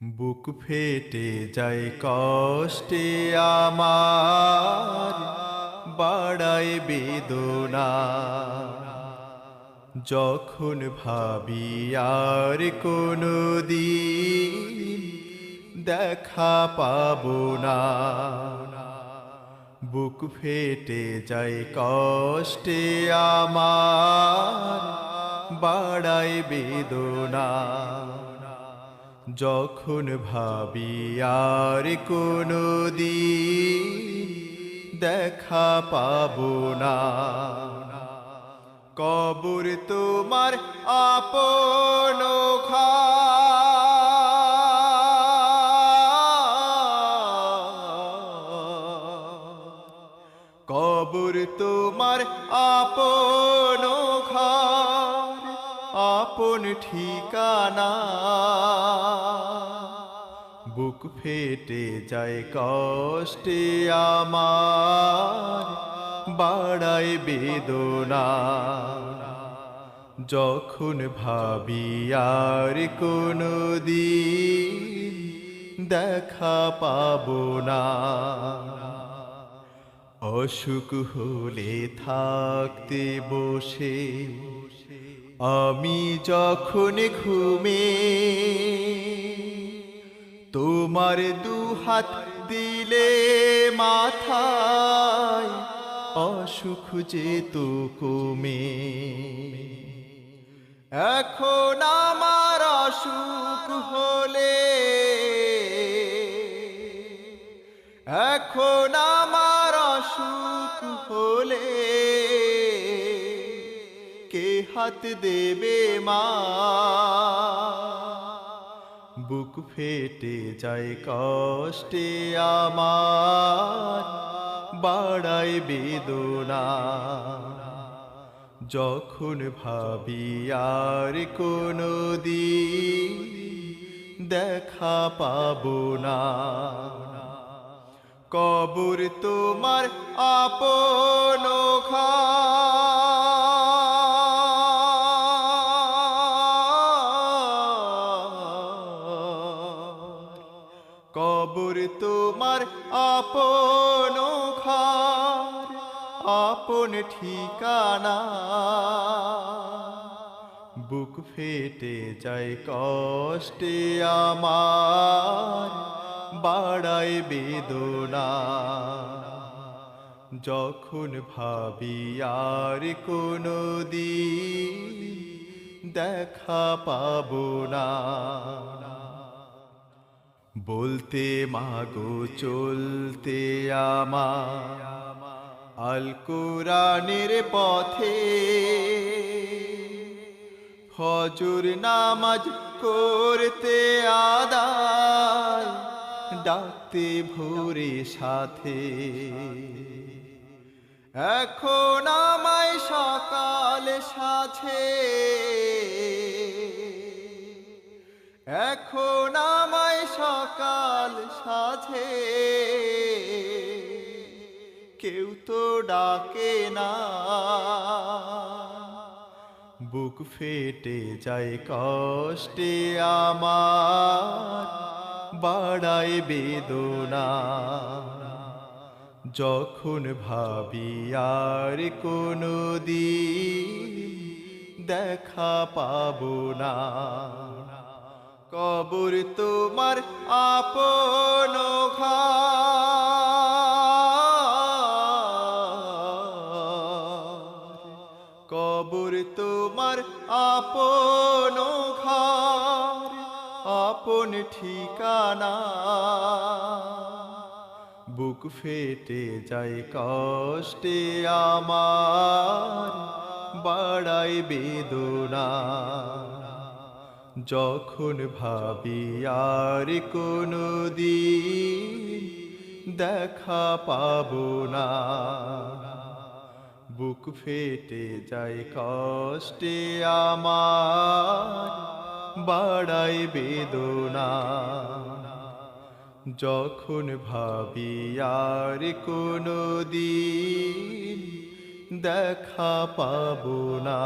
বুক ফেটে যায় কষ্টে আমার, বাড়ায় বেদনা যখন ভাবি আর কোনো দিন দেখা পাবো না। বুক ফেটে যায় কষ্টে আমার, বাড়ায় বেদনা যখন ভাবি আর কোনো দিন দেখা পাবো না। কবর তোমার আপন কবর তোমার আপন ঘর, আপন ঠিকানা। বুক ফেটে যায় কষ্টে আমার, বাড়ায় বেদনা যখন ভাবি আর কোনো দিন দেখা পাবো না। অসুখ হলে থাকতে বসে আমি যখন ঘুমে, তোমার দুহাত দিলে মাথায় অসুখ যেত কমে। এখন আমার অসুখ হলে, এখন আমার অসুখ হলে কে হাত দেবে মা। বুক ফেটে যায় কষ্টে আমার, বাড়ায় বেদনা যখন ভাবি আর কোনো দিন দেখা পাবো না। কবর তোমার আপন কবর তোমার আপন ঘর, আপন ঠিকানা। বুক ফেটে যায় কষ্টে আমার, বাড়ায় বেদনা যখন ভাবি আর কোনো দিন দেখা পাবো না। বলতে মাগো চলতে আমার আল কোরআনের পথে, ফজর নামাজ করতে আদায় ডাকতে ভোরে সাথে। এখন আমায় সকাল সাথে, এখন আমায় সকাল সাথে কেউ তো ডাকে না। বুক ফেটে যায় কষ্টে আমার, বাড়ায় বেদনা যখন ভাবি আর কোনো দিন দেখা পাবো না। কবর তোমার আপন কবর তোমার আপন ঘর, আপন ঠিকানা। বুক ফেটে যায় কষ্টে আমার, বাড়ায় বেদনা যখন ভাবি আর কোনো দিন দেখা পাবো না। বুক ফেটে যায় কষ্টে আমার, বাড়ায় বেদনা যখন ভাবি আর কোনো দিন দেখা পাবো না।